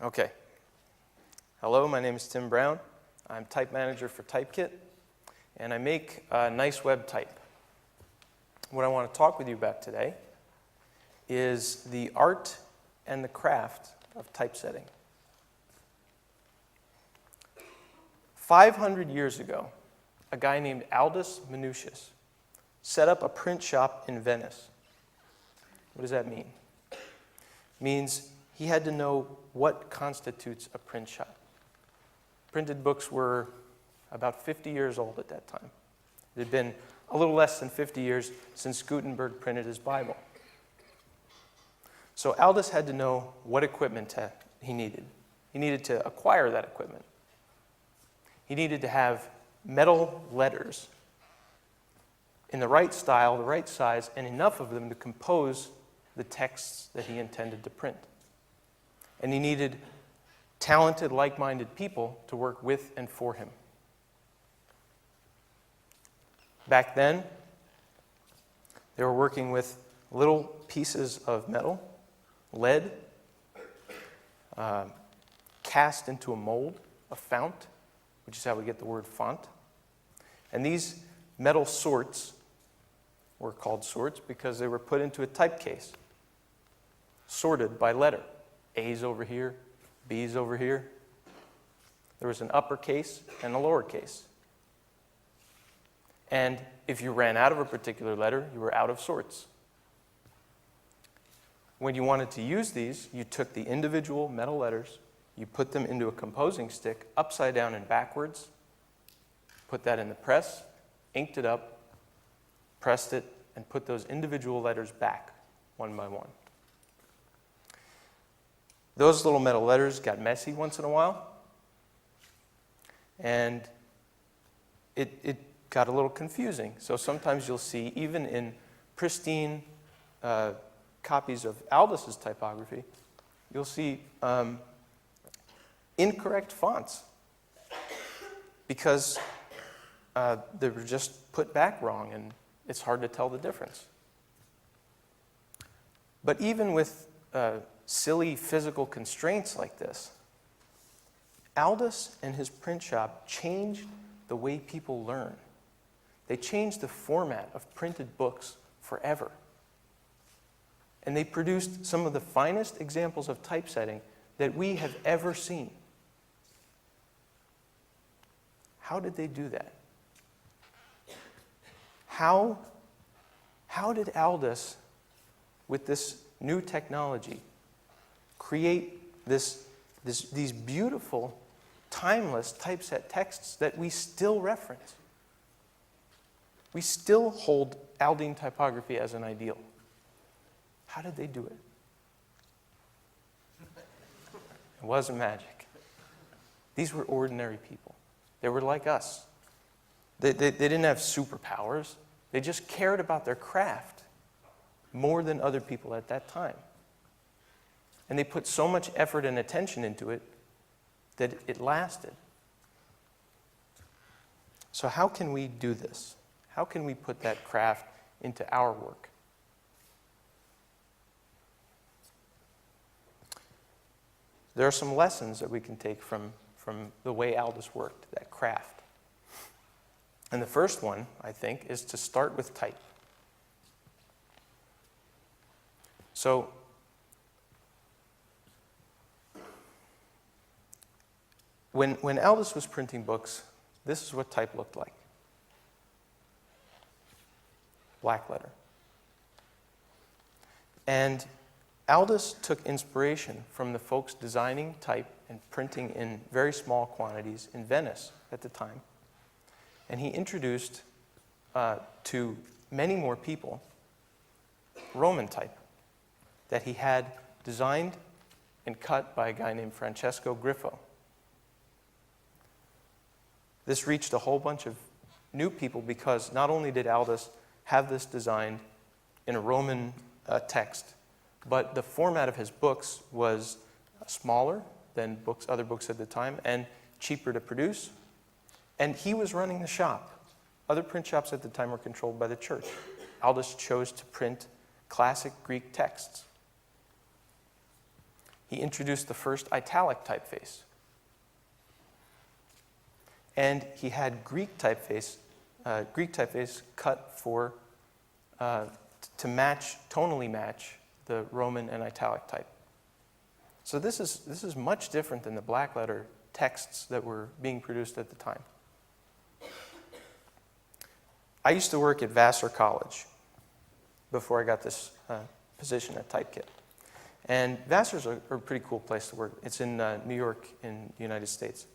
Okay. Hello, my name is Tim Brown. I'm type manager for Typekit, and I make nice web type. What I want to talk with you about today is the art and the craft of typesetting. 500 years ago, a guy named Aldus Manutius set up a print shop in Venice. What does that mean? It means he had to know what constitutes a print shop. Printed books were about 50 years old at that time. It had been a little less than 50 years since Gutenberg printed his Bible. So Aldus had to know what equipment he needed. He needed to acquire that equipment. He needed to have metal letters in the right style, the right size, and enough of them to compose the texts that he intended to print. And he needed talented, like-minded people to work with and for him. Back then, they were working with little pieces of metal, lead, cast into a mold, a fount, which is how we get the word font. And these metal sorts were called sorts because they were put into a type case, sorted by letter. A's over here, B's over here. There was an uppercase and a lowercase. And if you ran out of a particular letter, you were out of sorts. When you wanted to use these, you took the individual metal letters, you put them into a composing stick, upside down and backwards, put that in the press, inked it up, pressed it, and put those individual letters back, one by one. Those little metal letters got messy once in a while, and it got a little confusing. So sometimes you'll see, even in pristine copies of Aldus's typography, you'll see incorrect fonts because they were just put back wrong, and it's hard to tell the difference. But even with silly physical constraints like this, Aldus and his print shop changed the way people learn. They changed the format of printed books forever. And they produced some of the finest examples of typesetting that we have ever seen. How did they do that? How did Aldus, with this new technology, create these beautiful, timeless typeset texts that we still reference? We still hold Aldine typography as an ideal. How did they do it? It wasn't magic. These were ordinary people. They were like us. They didn't have superpowers. They just cared about their craft more than other people at that time. And they put so much effort and attention into it that it lasted. So how can we do this? How can we put that craft into our work? There are some lessons that we can take from the way Aldus worked, that craft. And the first one, I think, is to start with type. So, when Aldus was printing books, this is what type looked like. Black letter. And Aldus took inspiration from the folks designing type and printing in very small quantities in Venice at the time. And he introduced to many more people Roman type that he had designed and cut by a guy named Francesco Griffo. This reached a whole bunch of new people because not only did Aldus have this designed in a Roman text, but the format of his books was smaller than other books at the time and cheaper to produce. And he was running the shop. Other print shops at the time were controlled by the church. Aldus chose to print classic Greek texts. he introduced the first italic typeface. And he had Greek typeface cut for to tonally match the Roman and italic type. So this is much different than the black letter texts that were being produced at the time. I used to work at Vassar College before I got this position at Typekit. And Vassar's a pretty cool place to work. It's in New York in the United States.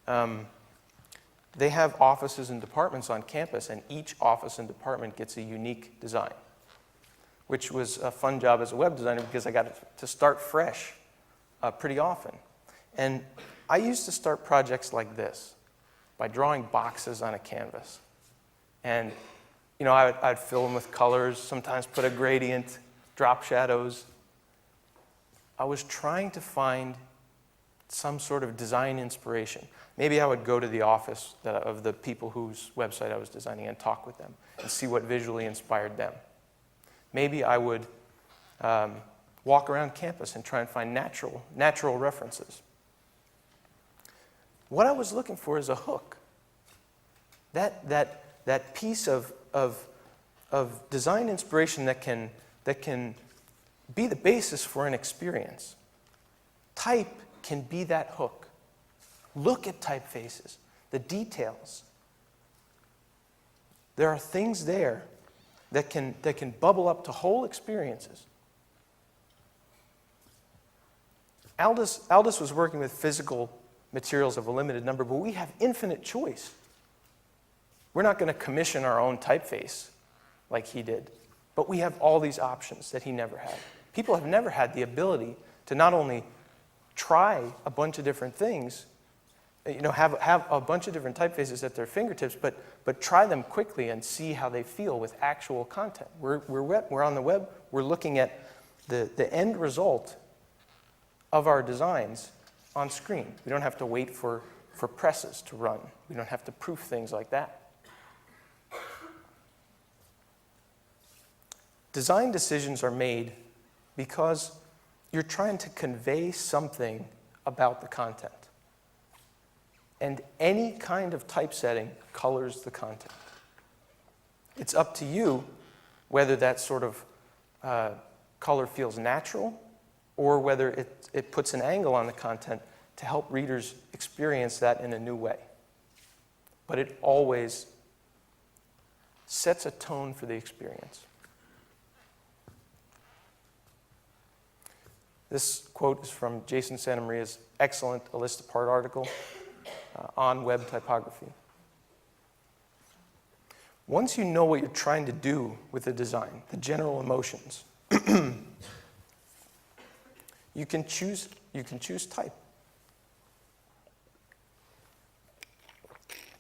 They have offices and departments on campus, and each office and department gets a unique design, which was a fun job as a web designer because I got to start fresh pretty often. And I used to start projects like this by drawing boxes on a canvas. And I'd fill them with colors, sometimes put a gradient, drop shadows. I was trying to find some sort of design inspiration. Maybe I would go to the office of the people whose website I was designing and talk with them and see what visually inspired them. Maybe I would walk around campus and try and find natural references. What I was looking for is a hook. That piece of design inspiration that can be the basis for an experience. Type can be that hook. Look at typefaces, the details. There are things there that can bubble up to whole experiences. Aldous was working with physical materials of a limited number, but we have infinite choice. We're not going to commission our own typeface like he did, but we have all these options that he never had. People have never had the ability to not only try a bunch of different things, have a bunch of different typefaces at their fingertips, but try them quickly and see how they feel with actual content. We're on the web. We're looking at the end result of our designs on screen. We don't have to wait for presses to run. We don't have to proof things like that. Design decisions are made because you're trying to convey something about the content. And any kind of typesetting colors the content. It's up to you whether that sort of color feels natural or whether it puts an angle on the content to help readers experience that in a new way. But it always sets a tone for the experience. This quote is from Jason Santamaria's excellent A List Apart article on web typography. Once you know what you're trying to do with the design, the general emotions, you can choose type.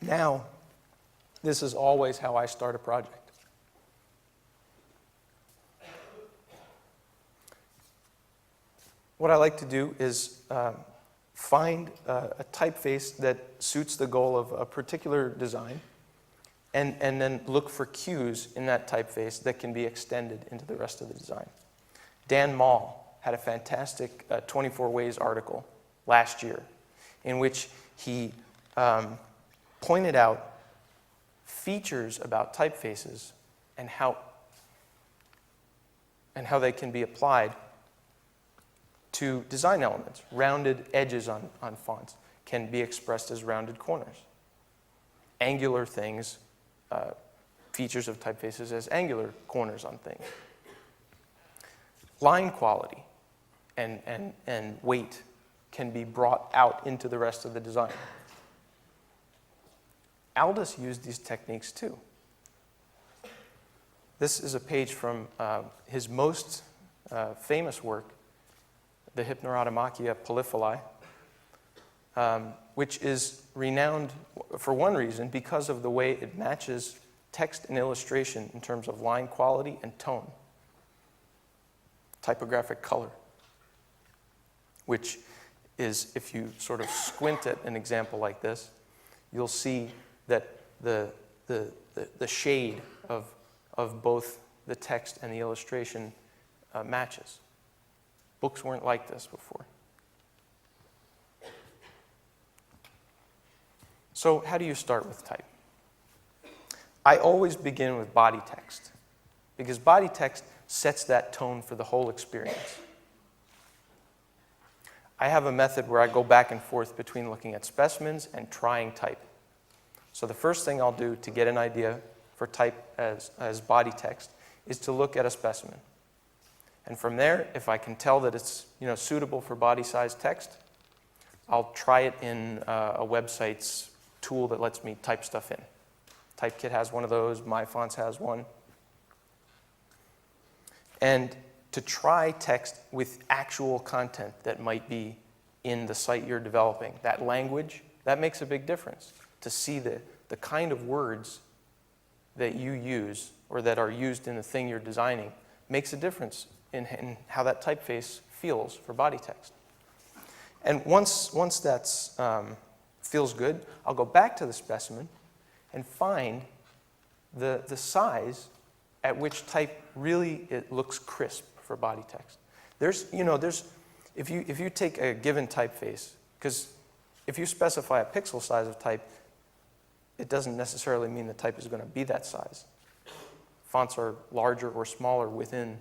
Now, this is always how I start a project. What I like to do is find a typeface that suits the goal of a particular design and then look for cues in that typeface that can be extended into the rest of the design. Dan Mall had a fantastic 24 Ways article last year in which he pointed out features about typefaces and how they can be applied to design elements. Rounded edges on fonts can be expressed as rounded corners. Angular things, features of typefaces as angular corners on things. Line quality and weight can be brought out into the rest of the design. Aldous used these techniques too. This is a page from his most famous work, the Hypnerotomachia polyphili, which is renowned for one reason, because of the way it matches text and illustration in terms of line quality and tone. Typographic color, which is, if you sort of squint at an example like this, you'll see that the shade of both the text and the illustration matches. Books weren't like this before. So how do you start with type? I always begin with body text, because body text sets that tone for the whole experience. I have a method where I go back and forth between looking at specimens and trying type. So the first thing I'll do to get an idea for type as body text is to look at a specimen. And from there, if I can tell that it's suitable for body-sized text, I'll try it in a website's tool that lets me type stuff in. Typekit has one of those, MyFonts has one. And to try text with actual content that might be in the site you're developing, that language, that makes a big difference. To see the kind of words that you use or that are used in the thing you're designing makes a difference in how that typeface feels for body text. And once that's feels good, I'll go back to the specimen and find the size at which type really it looks crisp for body text. If you take a given typeface, because if you specify a pixel size of type, it doesn't necessarily mean the type is going to be that size. Fonts are larger or smaller within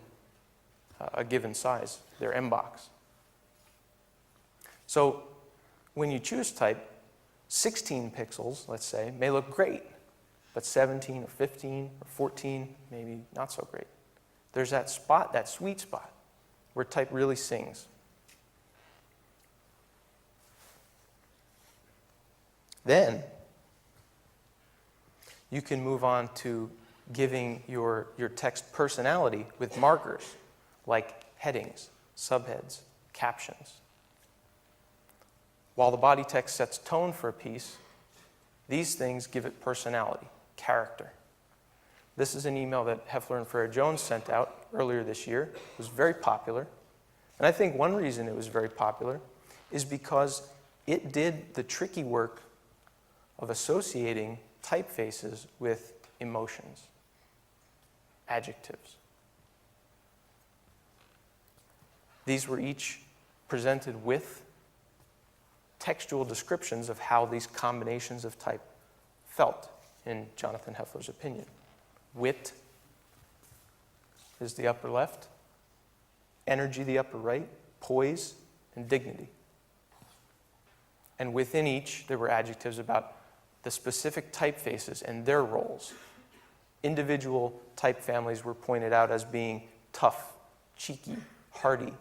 a given size, their M-box. So when you choose type, 16 pixels, let's say, may look great, but 17 or 15 or 14, maybe not so great. There's that spot, that sweet spot, where type really sings. Then you can move on to giving your text personality with markers like headings, subheads, captions. While the body text sets tone for a piece, these things give it personality, character. This is an email that Heffler and Ferrer-Jones sent out earlier this year. It was very popular. And I think one reason it was very popular is because it did the tricky work of associating typefaces with emotions, adjectives. These were each presented with textual descriptions of how these combinations of type felt, in Jonathan Heffler's opinion. Wit is the upper left, energy the upper right, poise, and dignity. And within each, there were adjectives about the specific typefaces and their roles. Individual type families were pointed out as being tough, cheeky, hearty,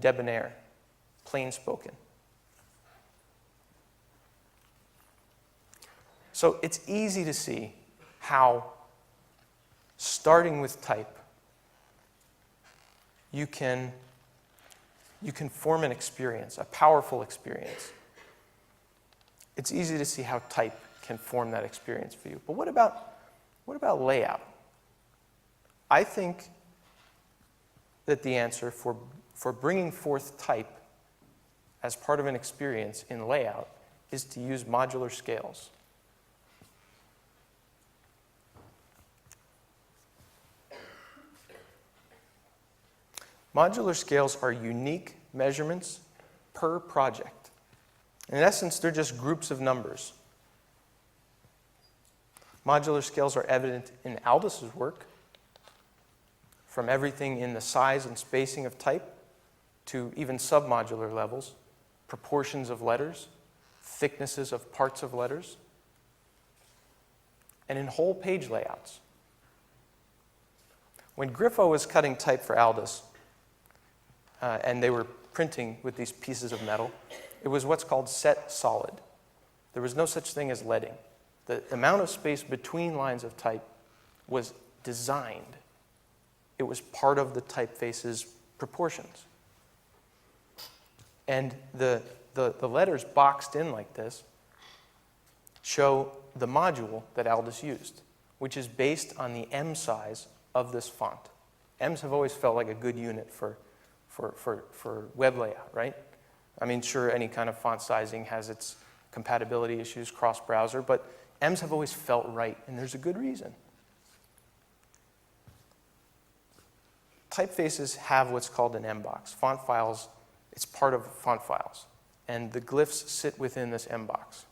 debonair, plain-spoken. So it's easy to see how, starting with type, you can form an experience, a powerful experience. It's easy to see how type can form that experience for you. But what about layout? I think that the answer for bringing forth type as part of an experience in layout is to use modular scales. Modular scales are unique measurements per project. In essence, they're just groups of numbers. Modular scales are evident in Aldous' work, from everything in the size and spacing of type to even submodular levels, proportions of letters, thicknesses of parts of letters, and in whole page layouts. When Griffo was cutting type for Aldous, and they were printing with these pieces of metal, it was what's called set solid. There was no such thing as leading. The amount of space between lines of type was designed. It was part of the typeface's proportions. And the letters boxed in like this show the module that Aldous used, which is based on the M size of this font. M's have always felt like a good unit for web layout, right? I mean, sure, any kind of font sizing has its compatibility issues cross-browser, but M's have always felt right, and there's a good reason. typefaces have what's called an mbox. Font files, it's part of font files. And the glyphs sit within this mbox.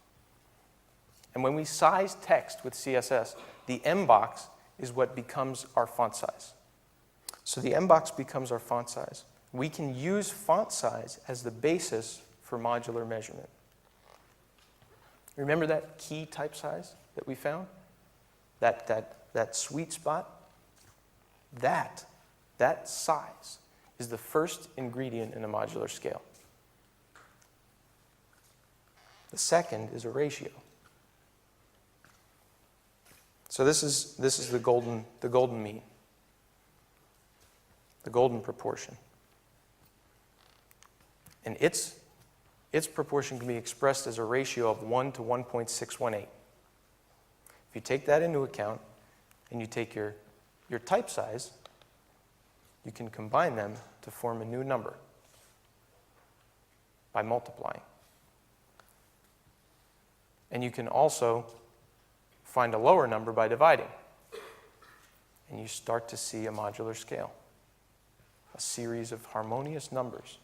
And when we size text with CSS, the mbox is what becomes our font size. So the mbox becomes our font size. We can use font size as the basis for modular measurement. Remember that key type size that we found? That sweet spot? That size is the first ingredient in a modular scale. The second is a ratio. So this is the golden mean, the golden proportion. And its proportion can be expressed as a ratio of 1 to 1.618. If you take that into account and you take your type size, you can combine them to form a new number by multiplying. And you can also find a lower number by dividing. And you start to see a modular scale, a series of harmonious numbers.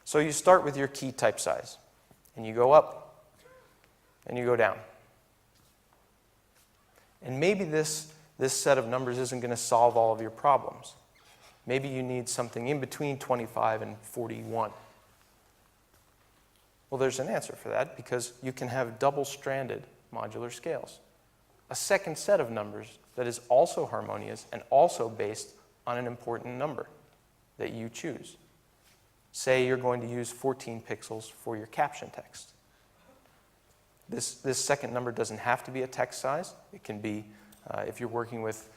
So you start with your key type size, and you go up, and you go down. And maybe this set of numbers isn't going to solve all of your problems. Maybe you need something in between 25 and 41. Well, there's an answer for that, because you can have double-stranded modular scales. A second set of numbers that is also harmonious and also based on an important number that you choose. Say you're going to use 14 pixels for your caption text. This second number doesn't have to be a text size. It can be, if you're working with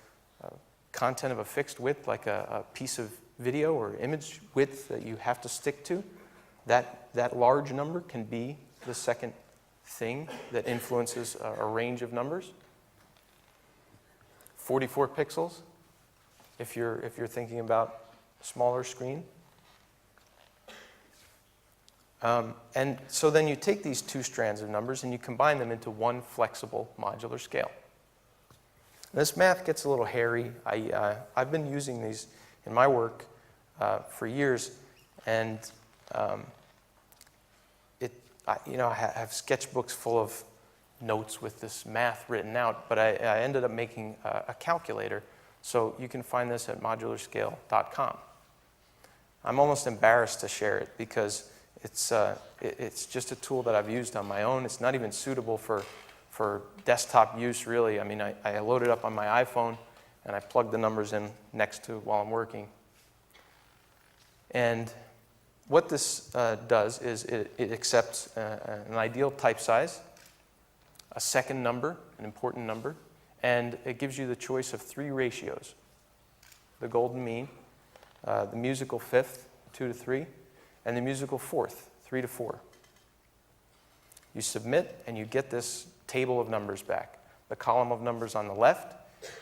content of a fixed width, like a piece of video or image width that you have to stick to, that large number can be the second thing that influences a range of numbers. 44 pixels, if you're thinking about a smaller screen. And so then you take these two strands of numbers and you combine them into one flexible modular scale. This math gets a little hairy. I've been using these in my work for years, and I have sketchbooks full of notes with this math written out, but I ended up making a calculator, so you can find this at modularscale.com. I'm almost embarrassed to share it because it's just a tool that I've used on my own. It's not even suitable for desktop use, really. I mean, I load it up on my iPhone, and I plug the numbers in next to it while I'm working. And what this does is it accepts an ideal type size, a second number, an important number, and it gives you the choice of three ratios: the golden mean, the musical fifth, 2 to 3, and the musical fourth, 3 to 4. You submit, and you get this table of numbers back. The column of numbers on the left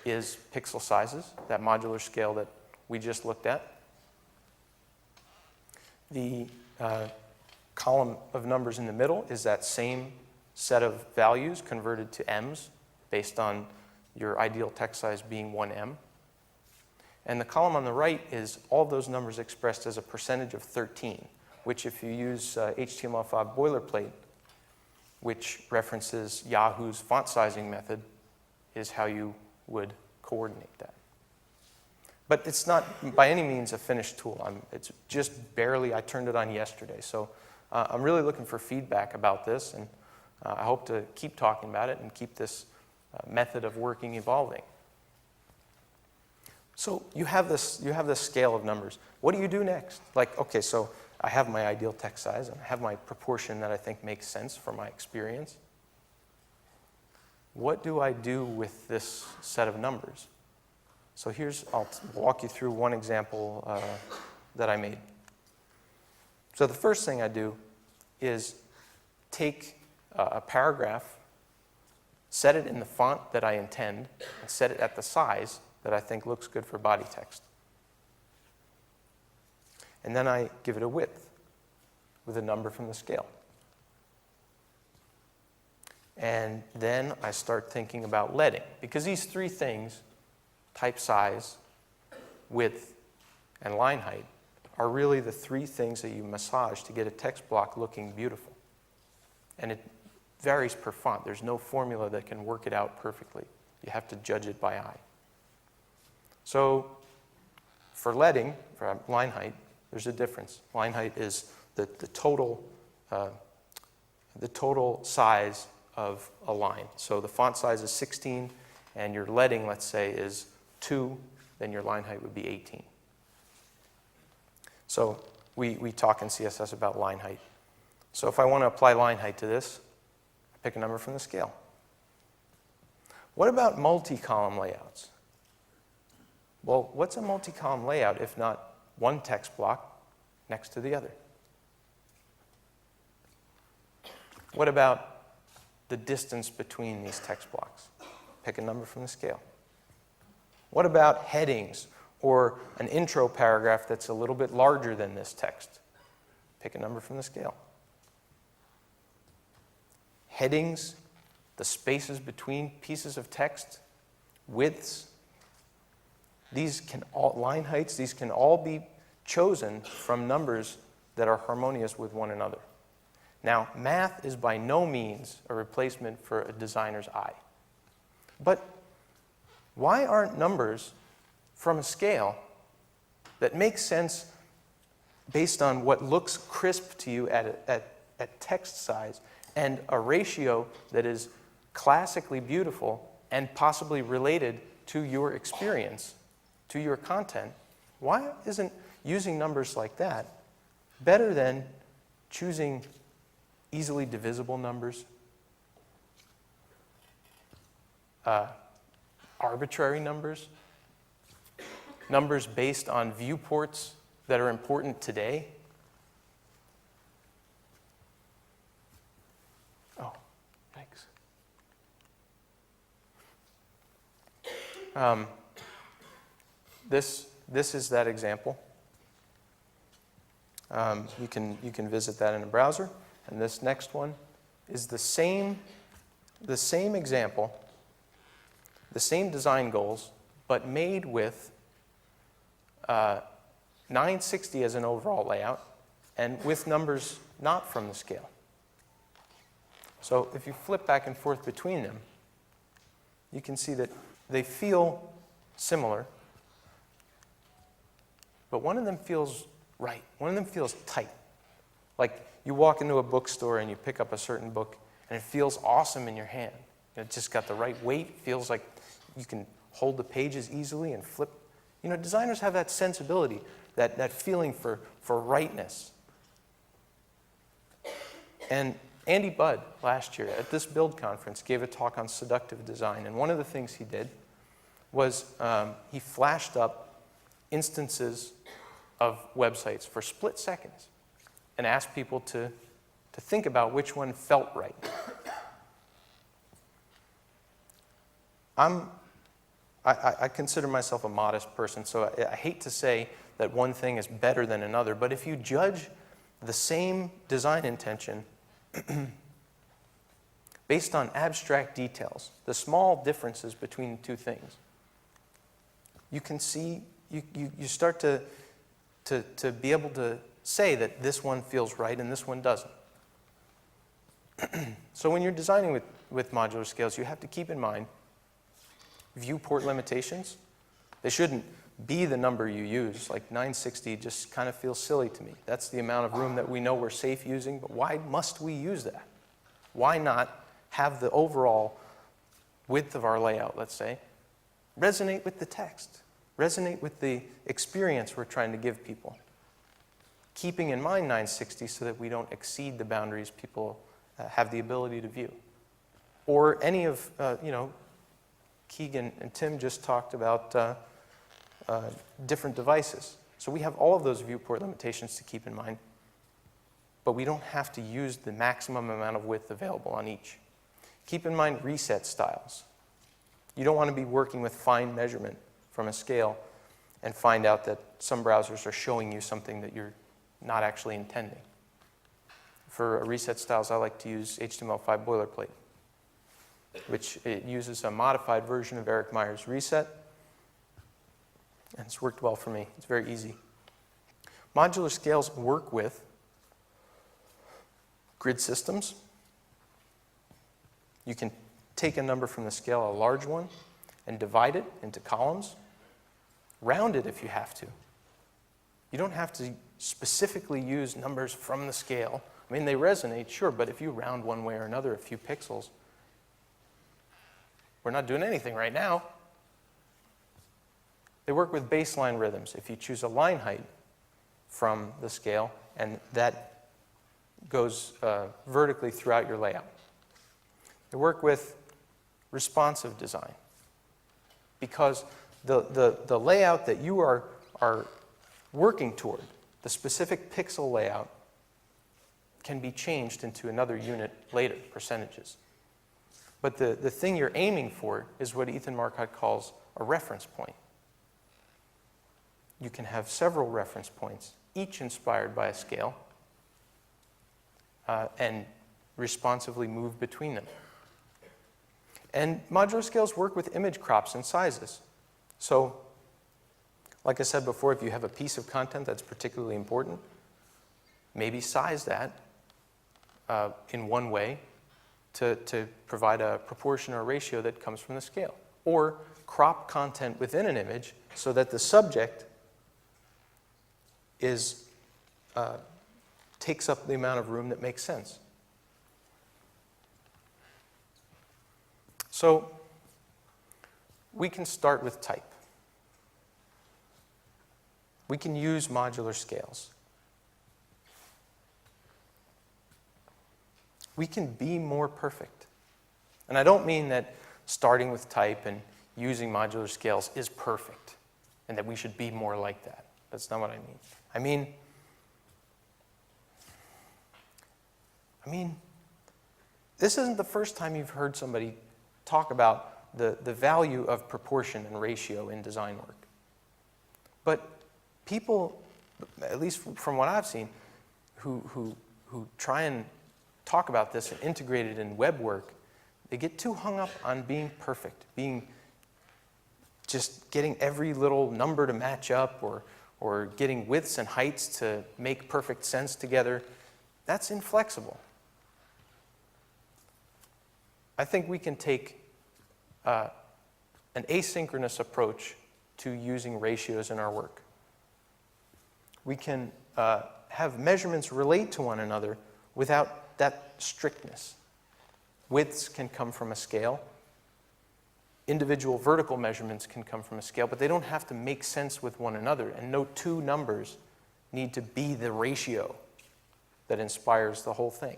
is pixel sizes, that modular scale that we just looked at. The column of numbers in the middle is that same set of values converted to m's based on your ideal text size being 1m. And the column on the right is all those numbers expressed as a percentage of 13, which if you use HTML5 boilerplate, which references Yahoo's font sizing method, is how you would coordinate that. But it's not by any means a finished tool. It's just barely, I turned it on yesterday. So I'm really looking for feedback about this, and I hope to keep talking about it and keep this method of working evolving. So you have this scale of numbers. What do you do next? Like, okay, so I have my ideal text size, and I have my proportion that I think makes sense for my experience. What do I do with this set of numbers? So I'll walk you through one example that I made. So the first thing I do is take a paragraph, set it in the font that I intend, and set it at the size that I think looks good for body text. And then I give it a width with a number from the scale. And then I start thinking about leading, because these three things, type size, width, and line height are really the three things that you massage to get a text block looking beautiful. And it varies per font. There's no formula that can work it out perfectly. You have to judge it by eye. So for leading, for line height, there's a difference. Line height is the total size of a line. So the font size is 16, and your leading, let's say, is 2, then your line height would be 18. So we talk in CSS about line height. So if I want to apply line height to this, I pick a number from the scale. What about multi-column layouts? Well, what's a multi-column layout if not one text block next to the other? What about the distance between these text blocks? Pick a number from the scale. What about headings or an intro paragraph that's a little bit larger than this text? Pick a number from the scale. Headings, the spaces between pieces of text, widths, these can all, line heights, these can all be chosen from numbers that are harmonious with one another. Now, math is by no means a replacement for a designer's eye. But why aren't numbers from a scale that makes sense based on what looks crisp to you at text size and a ratio that is classically beautiful and possibly related to your experience, to your content? Why isn't using numbers like that better than choosing easily divisible numbers, arbitrary numbers, numbers based on viewports that are important today? Oh, thanks. This is that example. You can visit that in a browser. And this next one is the same example, the same design goals, but made with 960 as an overall layout and with numbers not from the scale. So if you flip back and forth between them, you can see that they feel similar, but one of them feels right. One of them feels tight. Like you walk into a bookstore and you pick up a certain book and it feels awesome in your hand. It's just got the right weight, feels like you can hold the pages easily and flip. You know, designers have that sensibility, that feeling for rightness. And Andy Budd last year at this build conference gave a talk on seductive design, and one of the things he did was he flashed up instances of websites for split seconds and asked people to think about which one felt right. I consider myself a modest person, so I hate to say that one thing is better than another, but if you judge the same design intention based on abstract details, the small differences between the two things, you can see, you start to be able to say that this one feels right and this one doesn't. So when you're designing with modular scales, you have to keep in mind viewport limitations. They shouldn't be the number you use. Like 960 just kind of feels silly to me. That's the amount of room that we know we're safe using, but why must we use that? Why not have the overall width of our layout, let's say, resonate with the text, resonate with the experience we're trying to give people, keeping in mind 960 so that we don't exceed the boundaries people have the ability to view. Or any of, Keegan and Tim just talked about different devices. So we have all of those viewport limitations to keep in mind, but we don't have to use the maximum amount of width available on each. Keep in mind reset styles. You don't want to be working with fine measurement from a scale and find out that some browsers are showing you something that you're not actually intending. For reset styles, I like to use HTML5 boilerplate, which it uses a modified version of Eric Meyer's reset. and it's worked well for me. It's very easy. Modular scales work with grid systems. You can take a number from the scale, a large one, and divide it into columns. Round it if you have to. You don't have to specifically use numbers from the scale. I mean, they resonate, sure, but if you round one way or another a few pixels, we're not doing anything right now. They work with baseline rhythms. If you choose a line height from the scale, and that goes vertically throughout your layout. They work with responsive design, because the layout that you are working toward, the specific pixel layout, can be changed into another unit later, percentages. But the thing you're aiming for is what Ethan Marcotte calls a reference point. You can have several reference points, each inspired by a scale, and responsively move between them. And modular scales work with image crops and sizes. So, like I said before, if you have a piece of content that's particularly important, maybe size that in one way to provide a proportion or ratio that comes from the scale. Or crop content within an image so that the subject takes up the amount of room that makes sense. So we can start with type. We can use modular scales. We can be more perfect. And I don't mean that starting with type and using modular scales is perfect and that we should be more like that. That's not what I mean. I mean, this isn't the first time you've heard somebody talk about the value of proportion and ratio in design work. But people, at least from what I've seen, who try and talk about this and integrate it in web work, they get too hung up on being perfect, just getting every little number to match up, or getting widths and heights to make perfect sense together. That's inflexible. I think we can take an asynchronous approach to using ratios in our work. We can have measurements relate to one another without that strictness. Widths can come from a scale. Individual vertical measurements can come from a scale, but they don't have to make sense with one another, and no two numbers need to be the ratio that inspires the whole thing.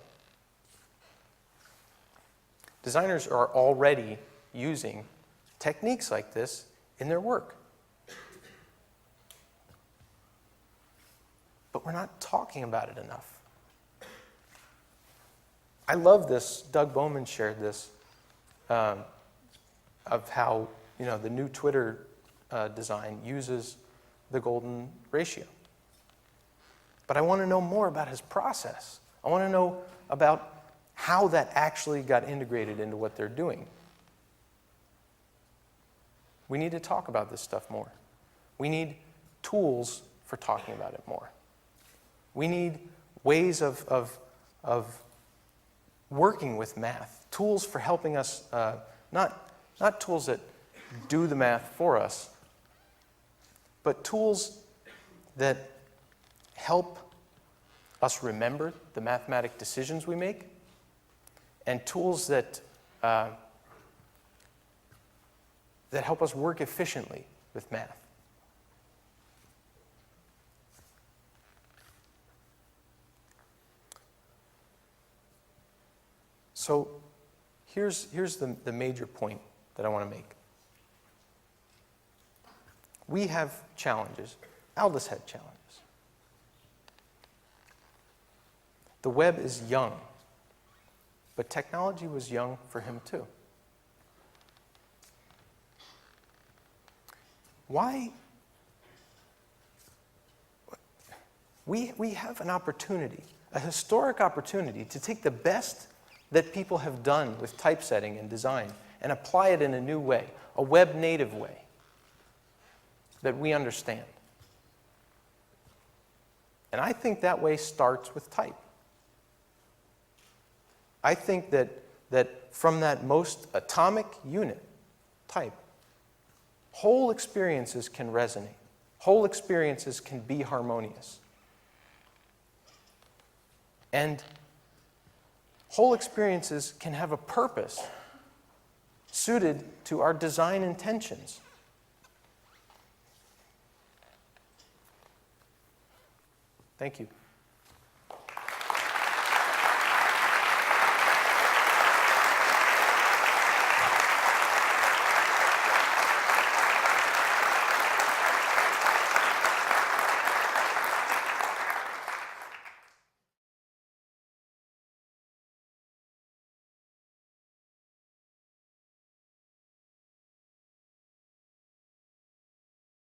Designers are already using techniques like this in their work. But we're not talking about it enough. I love this. Doug Bowman shared this of how the new Twitter design uses the golden ratio. But I want to know more about his process. I want to know about how that actually got integrated into what they're doing. We need to talk about this stuff more. We need tools for talking about it more. We need ways of working with math, tools for helping us, not tools that do the math for us, but tools that help us remember the mathematic decisions we make, and tools that help us work efficiently with math. So here's the major point that I want to make. We have challenges. Aldous had challenges. The web is young, but technology was young for him too. Why? We have an opportunity, a historic opportunity, to take the best that people have done with typesetting and design and apply it in a new way, a web-native way. that we understand. And I think that way starts with type. I think that from that most atomic unit, type, whole experiences can resonate. Whole experiences can be harmonious. And whole experiences can have a purpose suited to our design intentions. Thank you.